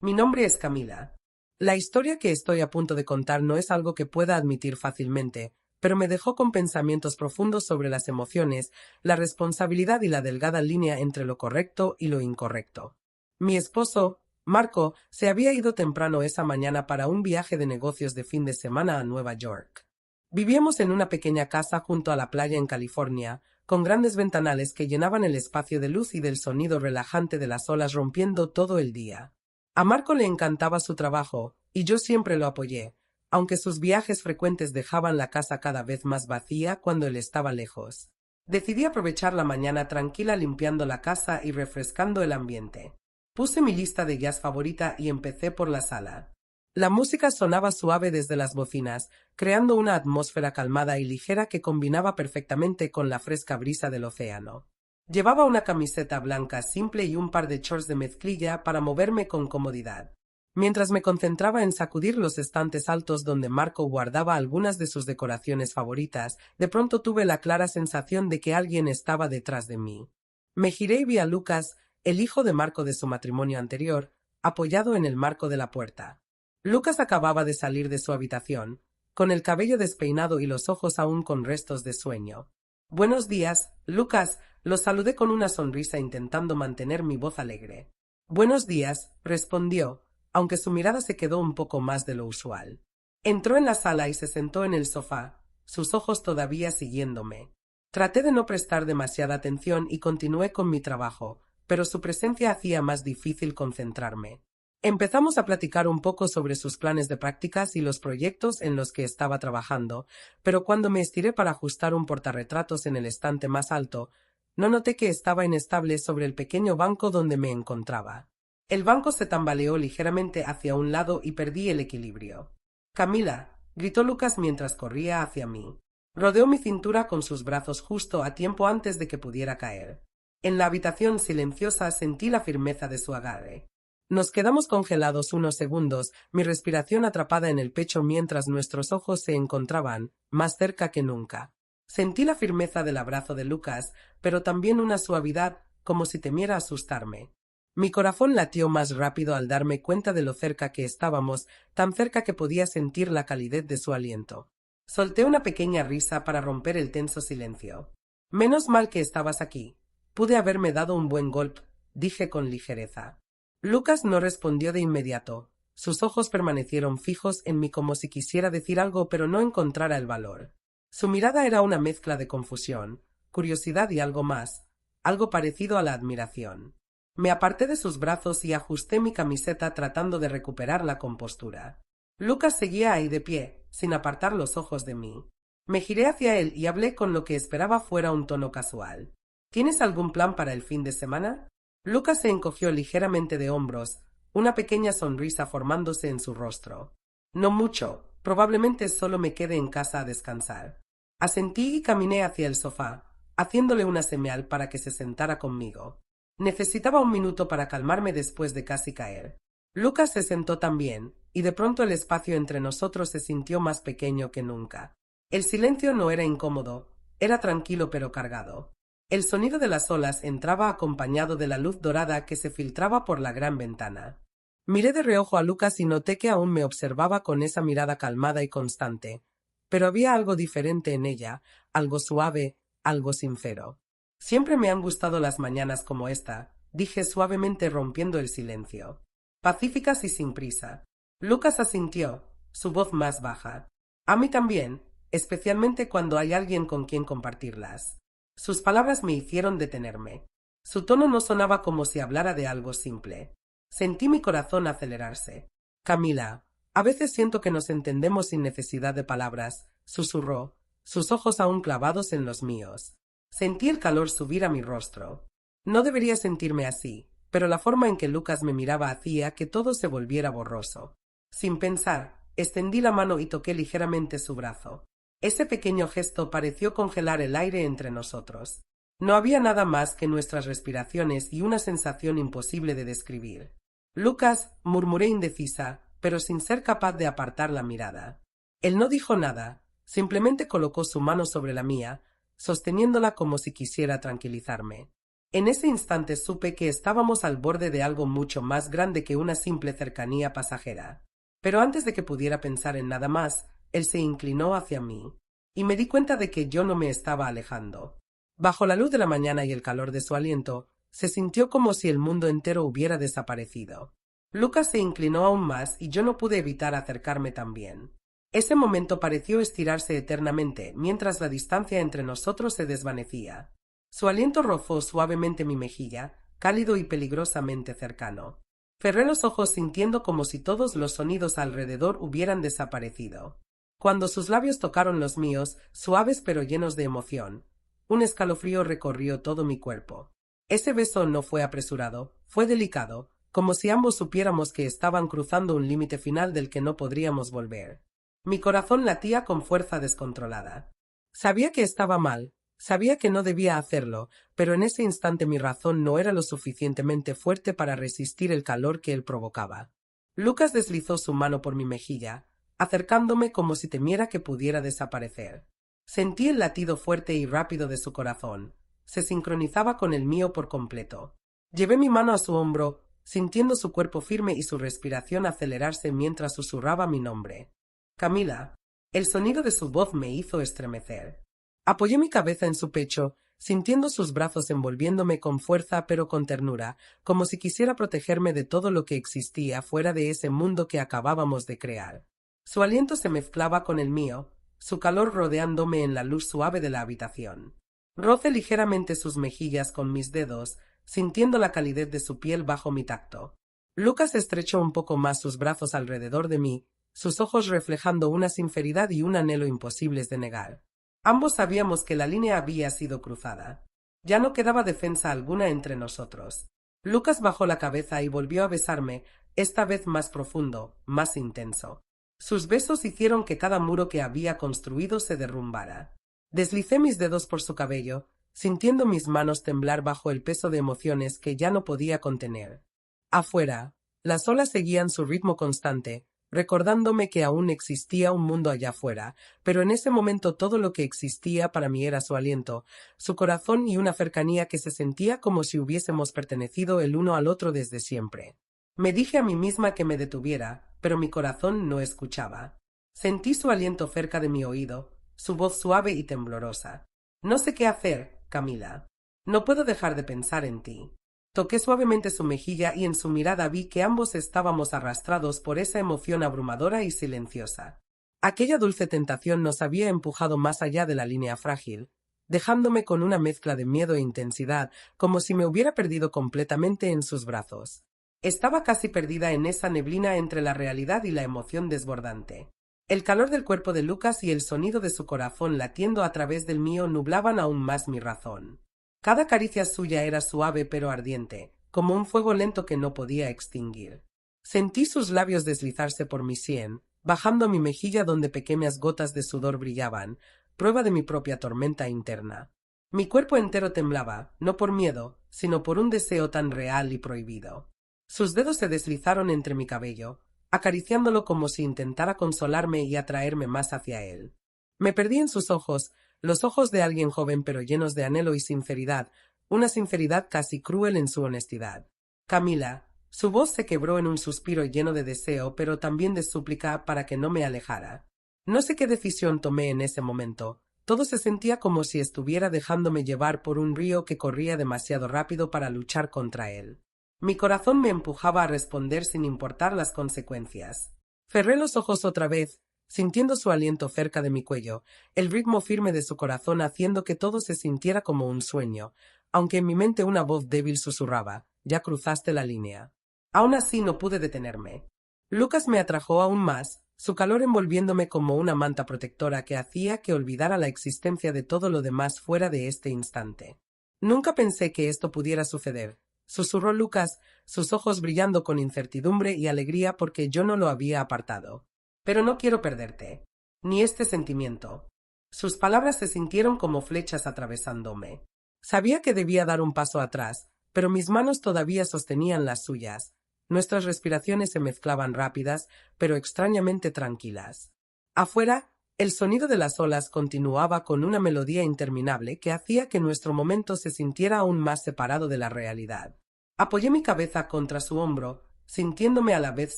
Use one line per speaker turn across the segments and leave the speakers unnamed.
Mi nombre es Camila. La historia que estoy a punto de contar no es algo que pueda admitir fácilmente, pero me dejó con pensamientos profundos sobre las emociones, la responsabilidad y la delgada línea entre lo correcto y lo incorrecto. Mi esposo, Marco, se había ido temprano esa mañana para un viaje de negocios de fin de semana a Nueva York. Vivíamos en una pequeña casa junto a la playa en California, con grandes ventanales que llenaban el espacio de luz y del sonido relajante de las olas rompiendo todo el día. A Marco le encantaba su trabajo, y yo siempre lo apoyé, aunque sus viajes frecuentes dejaban la casa cada vez más vacía cuando él estaba lejos. Decidí aprovechar la mañana tranquila limpiando la casa y refrescando el ambiente. Puse mi lista de jazz favorita y empecé por la sala. La música sonaba suave desde las bocinas, creando una atmósfera calmada y ligera que combinaba perfectamente con la fresca brisa del océano. Llevaba una camiseta blanca simple y un par de shorts de mezclilla para moverme con comodidad. Mientras me concentraba en sacudir los estantes altos donde Marco guardaba algunas de sus decoraciones favoritas, de pronto tuve la clara sensación de que alguien estaba detrás de mí. Me giré y vi a Lucas, el hijo de Marco de su matrimonio anterior, apoyado en el marco de la puerta. Lucas acababa de salir de su habitación, con el cabello despeinado y los ojos aún con restos de sueño. Buenos días, Lucas, lo saludé con una sonrisa intentando mantener mi voz alegre. Buenos días, respondió, aunque su mirada se quedó un poco más de lo usual. Entró en la sala y se sentó en el sofá, sus ojos todavía siguiéndome. Traté de no prestar demasiada atención y continué con mi trabajo, pero su presencia hacía más difícil concentrarme. Empezamos a platicar un poco sobre sus planes de prácticas y los proyectos en los que estaba trabajando, pero cuando me estiré para ajustar un portarretratos en el estante más alto, no noté que estaba inestable sobre el pequeño banco donde me encontraba. El banco se tambaleó ligeramente hacia un lado y perdí el equilibrio. Camila, gritó Lucas mientras corría hacia mí. Rodeó mi cintura con sus brazos justo a tiempo antes de que pudiera caer. En la habitación silenciosa sentí la firmeza de su agarre. Nos quedamos congelados unos segundos, mi respiración atrapada en el pecho mientras nuestros ojos se encontraban, más cerca que nunca. Sentí la firmeza del abrazo de Lucas, pero también una suavidad, como si temiera asustarme. Mi corazón latió más rápido al darme cuenta de lo cerca que estábamos, tan cerca que podía sentir la calidez de su aliento. Solté una pequeña risa para romper el tenso silencio. Menos mal que estabas aquí. Pude haberme dado un buen golpe, dije con ligereza. Lucas no respondió de inmediato. Sus ojos permanecieron fijos en mí como si quisiera decir algo pero no encontrara el valor. Su mirada era una mezcla de confusión, curiosidad y algo más, algo parecido a la admiración. Me aparté de sus brazos y ajusté mi camiseta tratando de recuperar la compostura. Lucas seguía ahí de pie, sin apartar los ojos de mí. Me giré hacia él y hablé con lo que esperaba fuera un tono casual. ¿Tienes algún plan para el fin de semana? Lucas se encogió ligeramente de hombros, una pequeña sonrisa formándose en su rostro. No mucho, probablemente solo me quede en casa a descansar. Asentí y caminé hacia el sofá, haciéndole una señal para que se sentara conmigo. Necesitaba un minuto para calmarme después de casi caer. Lucas se sentó también, y de pronto el espacio entre nosotros se sintió más pequeño que nunca. El silencio no era incómodo, era tranquilo pero cargado. El sonido de las olas entraba acompañado de la luz dorada que se filtraba por la gran ventana. Miré de reojo a Lucas y noté que aún me observaba con esa mirada calmada y constante, pero había algo diferente en ella, algo suave, algo sincero. Siempre me han gustado las mañanas como esta, dije suavemente rompiendo el silencio. Pacíficas y sin prisa. Lucas asintió, su voz más baja. A mí también, especialmente cuando hay alguien con quien compartirlas. Sus palabras me hicieron detenerme. Su tono no sonaba como si hablara de algo simple. Sentí mi corazón acelerarse. Camila, a veces siento que nos entendemos sin necesidad de palabras, susurró, sus ojos aún clavados en los míos. Sentí el calor subir a mi rostro. No debería sentirme así, pero la forma en que Lucas me miraba hacía que todo se volviera borroso. Sin pensar, extendí la mano y toqué ligeramente su brazo. Ese pequeño gesto pareció congelar el aire entre nosotros. No había nada más que nuestras respiraciones y una sensación imposible de describir. Lucas, murmuré indecisa, pero sin ser capaz de apartar la mirada. Él no dijo nada, simplemente colocó su mano sobre la mía, sosteniéndola como si quisiera tranquilizarme. En ese instante supe que estábamos al borde de algo mucho más grande que una simple cercanía pasajera. Pero antes de que pudiera pensar en nada más, él se inclinó hacia mí, y me di cuenta de que yo no me estaba alejando. Bajo la luz de la mañana y el calor de su aliento, se sintió como si el mundo entero hubiera desaparecido. Lucas se inclinó aún más y yo no pude evitar acercarme también. Ese momento pareció estirarse eternamente, mientras la distancia entre nosotros se desvanecía. Su aliento rozó suavemente mi mejilla, cálido y peligrosamente cercano. Cerré los ojos sintiendo como si todos los sonidos alrededor hubieran desaparecido. Cuando sus labios tocaron los míos, suaves pero llenos de emoción, un escalofrío recorrió todo mi cuerpo. Ese beso no fue apresurado, fue delicado, como si ambos supiéramos que estaban cruzando un límite final del que no podríamos volver. Mi corazón latía con fuerza descontrolada. Sabía que estaba mal, sabía que no debía hacerlo, pero en ese instante mi razón no era lo suficientemente fuerte para resistir el calor que él provocaba. Lucas deslizó su mano por mi mejilla, acercándome como si temiera que pudiera desaparecer. Sentí el latido fuerte y rápido de su corazón. Se sincronizaba con el mío por completo. Llevé mi mano a su hombro, sintiendo su cuerpo firme y su respiración acelerarse mientras susurraba mi nombre. Camila. El sonido de su voz me hizo estremecer. Apoyé mi cabeza en su pecho, sintiendo sus brazos envolviéndome con fuerza pero con ternura, como si quisiera protegerme de todo lo que existía fuera de ese mundo que acabábamos de crear. Su aliento se mezclaba con el mío, su calor rodeándome en la luz suave de la habitación. Rocé ligeramente sus mejillas con mis dedos, sintiendo la calidez de su piel bajo mi tacto. Lucas estrechó un poco más sus brazos alrededor de mí, sus ojos reflejando una sinceridad y un anhelo imposibles de negar. Ambos sabíamos que la línea había sido cruzada. Ya no quedaba defensa alguna entre nosotros. Lucas bajó la cabeza y volvió a besarme, esta vez más profundo, más intenso. Sus besos hicieron que cada muro que había construido se derrumbara. Deslicé mis dedos por su cabello, sintiendo mis manos temblar bajo el peso de emociones que ya no podía contener. Afuera, las olas seguían su ritmo constante, recordándome que aún existía un mundo allá afuera, pero en ese momento todo lo que existía para mí era su aliento, su corazón y una cercanía que se sentía como si hubiésemos pertenecido el uno al otro desde siempre. Me dije a mí misma que me detuviera, pero mi corazón no escuchaba. Sentí su aliento cerca de mi oído, su voz suave y temblorosa. No sé qué hacer, Camila. No puedo dejar de pensar en ti. Toqué suavemente su mejilla y en su mirada vi que ambos estábamos arrastrados por esa emoción abrumadora y silenciosa. Aquella dulce tentación nos había empujado más allá de la línea frágil, dejándome con una mezcla de miedo e intensidad, como si me hubiera perdido completamente en sus brazos. Estaba casi perdida en esa neblina entre la realidad y la emoción desbordante. El calor del cuerpo de Lucas y el sonido de su corazón latiendo a través del mío nublaban aún más mi razón. Cada caricia suya era suave pero ardiente, como un fuego lento que no podía extinguir. Sentí sus labios deslizarse por mi sien, bajando a mi mejilla donde pequeñas gotas de sudor brillaban, prueba de mi propia tormenta interna. Mi cuerpo entero temblaba, no por miedo, sino por un deseo tan real y prohibido. Sus dedos se deslizaron entre mi cabello, acariciándolo como si intentara consolarme y atraerme más hacia él. Me perdí en sus ojos, los ojos de alguien joven pero llenos de anhelo y sinceridad, una sinceridad casi cruel en su honestidad. Camila. Su voz se quebró en un suspiro lleno de deseo pero también de súplica para que no me alejara. No sé qué decisión tomé en ese momento. Todo se sentía como si estuviera dejándome llevar por un río que corría demasiado rápido para luchar contra él. Mi corazón me empujaba a responder sin importar las consecuencias. Cerré los ojos otra vez, sintiendo su aliento cerca de mi cuello, el ritmo firme de su corazón haciendo que todo se sintiera como un sueño, aunque en mi mente una voz débil susurraba, «Ya cruzaste la línea». Aún así no pude detenerme. Lucas me atrajo aún más, su calor envolviéndome como una manta protectora que hacía que olvidara la existencia de todo lo demás fuera de este instante. Nunca pensé que esto pudiera suceder, susurró Lucas, sus ojos brillando con incertidumbre y alegría porque yo no lo había apartado. Pero no quiero perderte, ni este sentimiento. Sus palabras se sintieron como flechas atravesándome. Sabía que debía dar un paso atrás, pero mis manos todavía sostenían las suyas. Nuestras respiraciones se mezclaban rápidas, pero extrañamente tranquilas. Afuera, El sonido de las olas continuaba con una melodía interminable que hacía que nuestro momento se sintiera aún más separado de la realidad. Apoyé mi cabeza contra su hombro, sintiéndome a la vez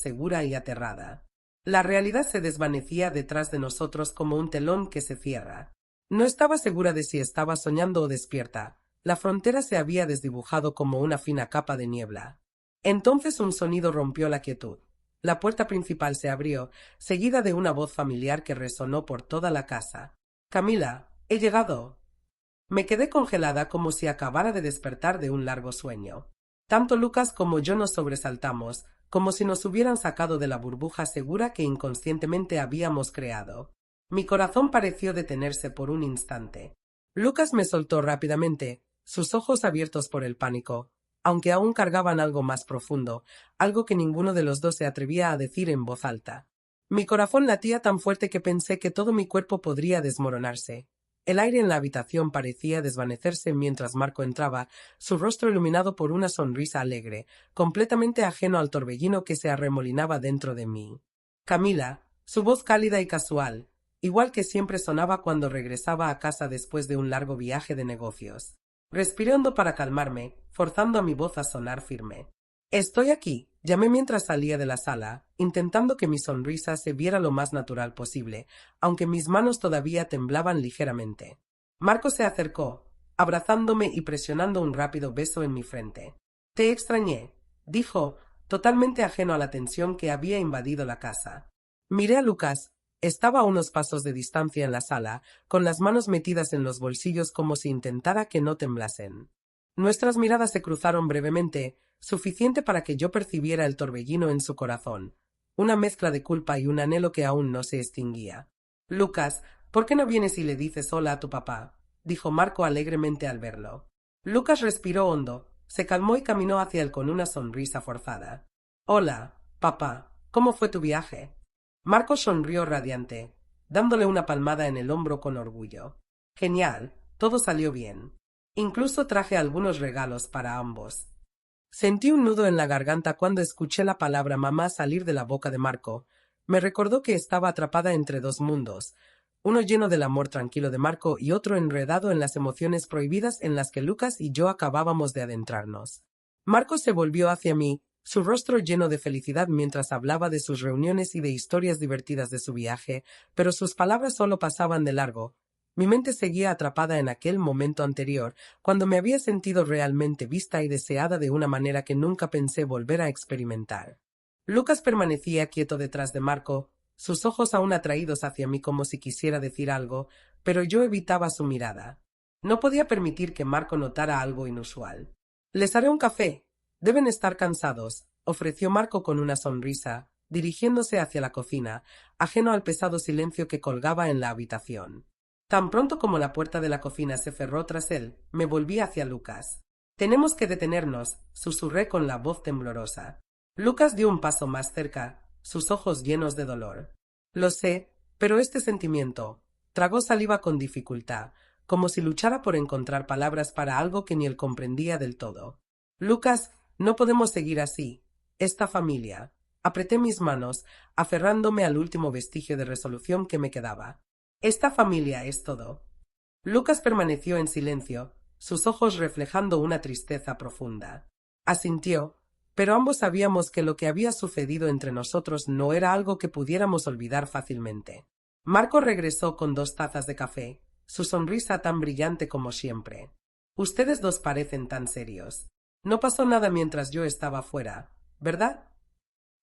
segura y aterrada. La realidad se desvanecía detrás de nosotros como un telón que se cierra. No estaba segura de si estaba soñando o despierta. La frontera se había desdibujado como una fina capa de niebla. Entonces un sonido rompió la quietud. La puerta principal se abrió, seguida de una voz familiar que resonó por toda la casa. «Camila, he llegado». Me quedé congelada como si acabara de despertar de un largo sueño. Tanto Lucas como yo nos sobresaltamos, como si nos hubieran sacado de la burbuja segura que inconscientemente habíamos creado. Mi corazón pareció detenerse por un instante. Lucas me soltó rápidamente, sus ojos abiertos por el pánico, aunque aún cargaban algo más profundo, algo que ninguno de los dos se atrevía a decir en voz alta. Mi corazón latía tan fuerte que pensé que todo mi cuerpo podría desmoronarse. El aire en la habitación parecía desvanecerse mientras Marco entraba, su rostro iluminado por una sonrisa alegre, completamente ajeno al torbellino que se arremolinaba dentro de mí. Camila, su voz cálida y casual, igual que siempre sonaba cuando regresaba a casa después de un largo viaje de negocios. Respiré hondo para calmarme, forzando a mi voz a sonar firme. «Estoy aquí», llamé mientras salía de la sala, intentando que mi sonrisa se viera lo más natural posible, aunque mis manos todavía temblaban ligeramente. Marco se acercó, abrazándome y presionando un rápido beso en mi frente. «Te extrañé», dijo, totalmente ajeno a la tensión que había invadido la casa. Miré a Lucas. Estaba a unos pasos de distancia en la sala, con las manos metidas en los bolsillos como si intentara que no temblasen. Nuestras miradas se cruzaron brevemente, suficiente para que yo percibiera el torbellino en su corazón, una mezcla de culpa y un anhelo que aún no se extinguía. «Lucas, ¿por qué no vienes y le dices hola a tu papá?», dijo Marco alegremente al verlo. Lucas respiró hondo, se calmó y caminó hacia él con una sonrisa forzada. «Hola, papá, ¿cómo fue tu viaje?». Marco sonrió radiante, dándole una palmada en el hombro con orgullo. «Genial, todo salió bien. Incluso traje algunos regalos para ambos». Sentí un nudo en la garganta cuando escuché la palabra mamá salir de la boca de Marco. Me recordó que estaba atrapada entre dos mundos, uno lleno del amor tranquilo de Marco y otro enredado en las emociones prohibidas en las que Lucas y yo acabábamos de adentrarnos. Marco se volvió hacia mí, su rostro lleno de felicidad mientras hablaba de sus reuniones y de historias divertidas de su viaje, pero sus palabras solo pasaban de largo. Mi mente seguía atrapada en aquel momento anterior, cuando me había sentido realmente vista y deseada de una manera que nunca pensé volver a experimentar. Lucas permanecía quieto detrás de Marco, sus ojos aún atraídos hacia mí como si quisiera decir algo, pero yo evitaba su mirada. No podía permitir que Marco notara algo inusual. «Les haré un café. Deben estar cansados», ofreció Marco con una sonrisa, dirigiéndose hacia la cocina, ajeno al pesado silencio que colgaba en la habitación. Tan pronto como la puerta de la cocina se cerró tras él, me volví hacia Lucas. «Tenemos que detenernos», susurré con la voz temblorosa. Lucas dio un paso más cerca, sus ojos llenos de dolor. «Lo sé, pero este sentimiento…». Tragó saliva con dificultad, como si luchara por encontrar palabras para algo que ni él comprendía del todo. «Lucas, no podemos seguir así. Esta familia…». Apreté mis manos, aferrándome al último vestigio de resolución que me quedaba. «Esta familia es todo». Lucas permaneció en silencio, sus ojos reflejando una tristeza profunda. Asintió, pero ambos sabíamos que lo que había sucedido entre nosotros no era algo que pudiéramos olvidar fácilmente. Marco regresó con 2 tazas de café, su sonrisa tan brillante como siempre. «Ustedes dos parecen tan serios. No pasó nada mientras yo estaba fuera, ¿verdad?».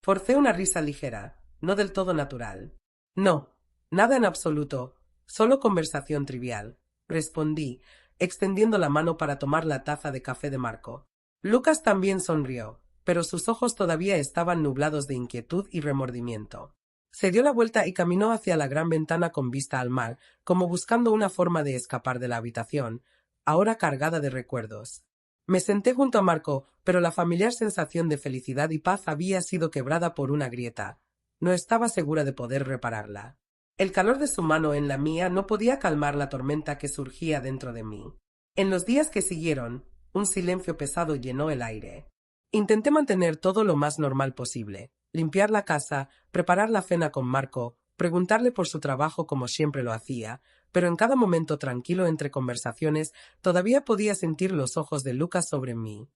Forcé una risa ligera, no del todo natural. «No, nada en absoluto, solo conversación trivial», respondí, extendiendo la mano para tomar la taza de café de Marco. Lucas también sonrió, pero sus ojos todavía estaban nublados de inquietud y remordimiento. Se dio la vuelta y caminó hacia la gran ventana con vista al mar, como buscando una forma de escapar de la habitación, ahora cargada de recuerdos. Me senté junto a Marco, pero la familiar sensación de felicidad y paz había sido quebrada por una grieta. No estaba segura de poder repararla. El calor de su mano en la mía no podía calmar la tormenta que surgía dentro de mí. En los días que siguieron, un silencio pesado llenó el aire. Intenté mantener todo lo más normal posible, limpiar la casa, preparar la cena con Marco, preguntarle por su trabajo como siempre lo hacía, pero en cada momento tranquilo entre conversaciones todavía podía sentir los ojos de Lucas sobre mí.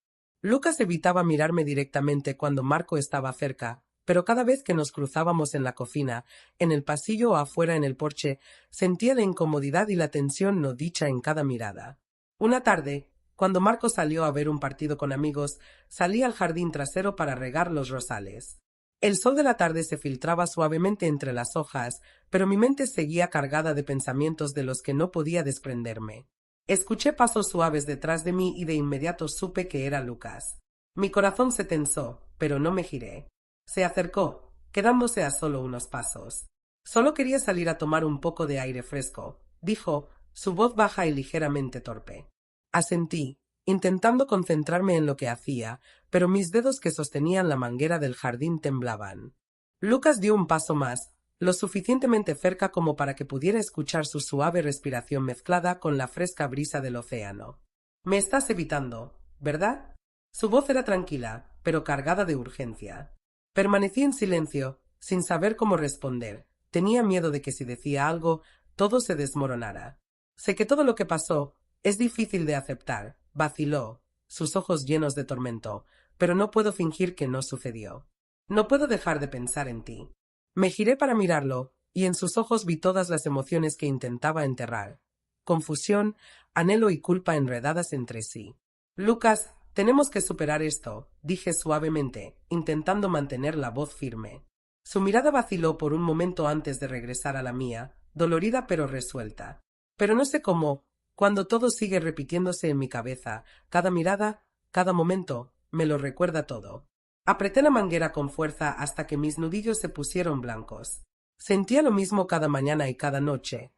Lucas evitaba mirarme directamente cuando Marco estaba cerca, pero cada vez que nos cruzábamos en la cocina, en el pasillo o afuera en el porche, sentía la incomodidad y la tensión no dicha en cada mirada. Una tarde, cuando Marco salió a ver un partido con amigos, salí al jardín trasero para regar los rosales. El sol de la tarde se filtraba suavemente entre las hojas, pero mi mente seguía cargada de pensamientos de los que no podía desprenderme. Escuché pasos suaves detrás de mí y de inmediato supe que era Lucas. Mi corazón se tensó, pero no me giré. Se acercó, quedándose a solo unos pasos. Solo quería salir a tomar un poco de aire fresco, dijo, su voz baja y ligeramente torpe. Asentí, intentando concentrarme en lo que hacía, pero mis dedos que sostenían la manguera del jardín temblaban. Lucas dio un paso más, lo suficientemente cerca como para que pudiera escuchar su suave respiración mezclada con la fresca brisa del océano. «Me estás evitando, ¿verdad?» Su voz era tranquila, pero cargada de urgencia. Permanecí en silencio, sin saber cómo responder. Tenía miedo de que si decía algo, todo se desmoronara. Sé que todo lo que pasó es difícil de aceptar, vaciló, sus ojos llenos de tormento, pero no puedo fingir que no sucedió. No puedo dejar de pensar en ti. Me giré para mirarlo, y en sus ojos vi todas las emociones que intentaba enterrar. Confusión, anhelo y culpa enredadas entre sí. Lucas, tenemos que superar esto, dije suavemente, intentando mantener la voz firme. Su mirada vaciló por un momento antes de regresar a la mía, dolorida pero resuelta. Pero no sé cómo, cuando todo sigue repitiéndose en mi cabeza, cada mirada, cada momento, me lo recuerda todo. Apreté la manguera con fuerza hasta que mis nudillos se pusieron blancos. Sentía lo mismo cada mañana y cada noche.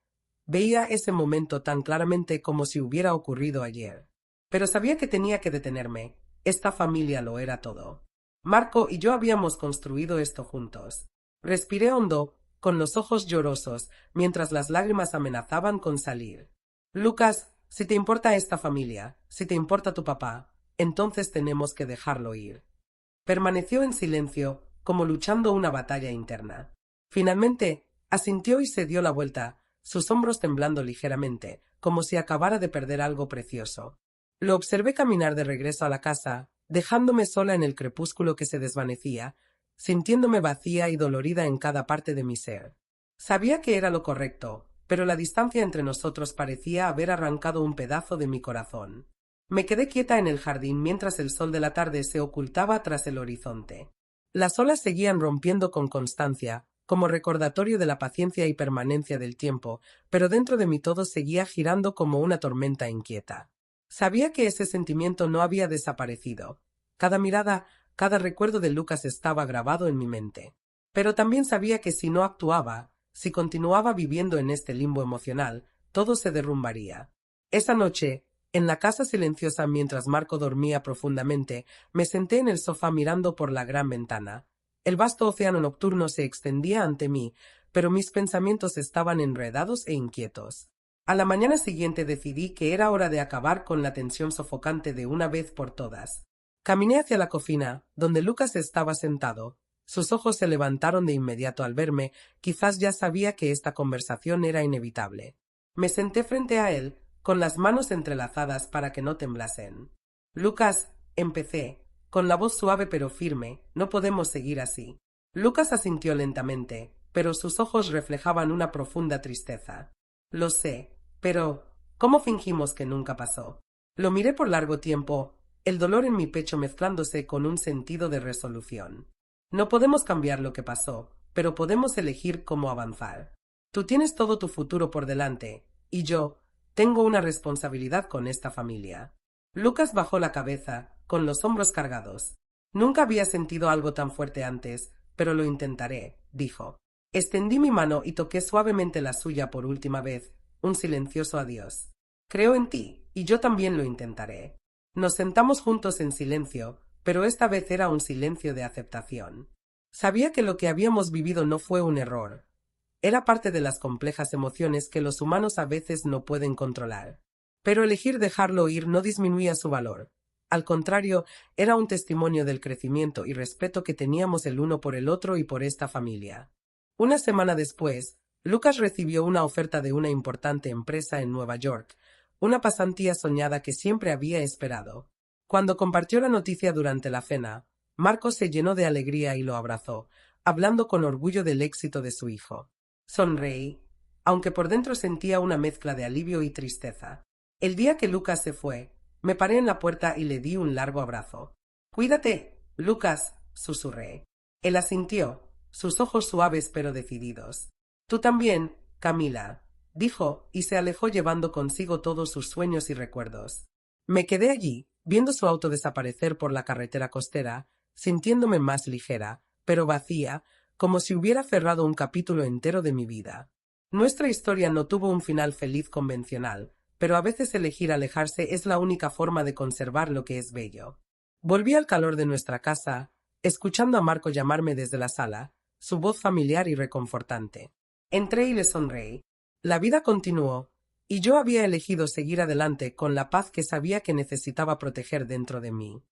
Veía ese momento tan claramente como si hubiera ocurrido ayer. Pero sabía que tenía que detenerme. Esta familia lo era todo. Marco y yo habíamos construido esto juntos. Respiré hondo, con los ojos llorosos, mientras las lágrimas amenazaban con salir. Lucas, si te importa esta familia, si te importa tu papá, entonces tenemos que dejarlo ir. Permaneció en silencio, como luchando una batalla interna. Finalmente, asintió y se dio la vuelta, sus hombros temblando ligeramente, como si acabara de perder algo precioso. Lo observé caminar de regreso a la casa, dejándome sola en el crepúsculo que se desvanecía, sintiéndome vacía y dolorida en cada parte de mi ser. Sabía que era lo correcto, pero la distancia entre nosotros parecía haber arrancado un pedazo de mi corazón. Me quedé quieta en el jardín mientras el sol de la tarde se ocultaba tras el horizonte. Las olas seguían rompiendo con constancia, como recordatorio de la paciencia y permanencia del tiempo, pero dentro de mí todo seguía girando como una tormenta inquieta. Sabía que ese sentimiento no había desaparecido. Cada mirada, cada recuerdo de Lucas estaba grabado en mi mente. Pero también sabía que si no actuaba, si continuaba viviendo en este limbo emocional, todo se derrumbaría. Esa noche, en la casa silenciosa mientras Marco dormía profundamente, me senté en el sofá mirando por la gran ventana. El vasto océano nocturno se extendía ante mí, pero mis pensamientos estaban enredados e inquietos. A la mañana siguiente decidí que era hora de acabar con la tensión sofocante de una vez por todas. Caminé hacia la cocina, donde Lucas estaba sentado. Sus ojos se levantaron de inmediato al verme, quizás ya sabía que esta conversación era inevitable. Me senté frente a él, con las manos entrelazadas para que no temblasen. Lucas, empecé, con la voz suave pero firme, no podemos seguir así. Lucas asintió lentamente, pero sus ojos reflejaban una profunda tristeza. Lo sé, pero ¿cómo fingimos que nunca pasó? Lo miré por largo tiempo, el dolor en mi pecho mezclándose con un sentido de resolución. No podemos cambiar lo que pasó, pero podemos elegir cómo avanzar. Tú tienes todo tu futuro por delante, y yo tengo una responsabilidad con esta familia. Lucas bajó la cabeza, con los hombros cargados. Nunca había sentido algo tan fuerte antes, pero lo intentaré, dijo. Extendí mi mano y toqué suavemente la suya por última vez, un silencioso adiós. Creo en ti, y yo también lo intentaré. Nos sentamos juntos en silencio, pero esta vez era un silencio de aceptación. Sabía que lo que habíamos vivido no fue un error. Era parte de las complejas emociones que los humanos a veces no pueden controlar. Pero elegir dejarlo ir no disminuía su valor. Al contrario, era un testimonio del crecimiento y respeto que teníamos el uno por el otro y por esta familia. Una semana después, Lucas recibió una oferta de una importante empresa en Nueva York, una pasantía soñada que siempre había esperado. Cuando compartió la noticia durante la cena, Marcos se llenó de alegría y lo abrazó, hablando con orgullo del éxito de su hijo. Sonreí, aunque por dentro sentía una mezcla de alivio y tristeza. El día que Lucas se fue, me paré en la puerta y le di un largo abrazo. «Cuídate, Lucas», susurré. Él asintió, sus ojos suaves pero decididos. «Tú también, Camila», dijo, y se alejó llevando consigo todos sus sueños y recuerdos. Me quedé allí, viendo su auto desaparecer por la carretera costera, sintiéndome más ligera, pero vacía, como si hubiera cerrado un capítulo entero de mi vida. Nuestra historia no tuvo un final feliz convencional, pero a veces elegir alejarse es la única forma de conservar lo que es bello. Volví al calor de nuestra casa, escuchando a Marco llamarme desde la sala, su voz familiar y reconfortante. Entré y le sonreí. La vida continuó, y yo había elegido seguir adelante con la paz que sabía que necesitaba proteger dentro de mí.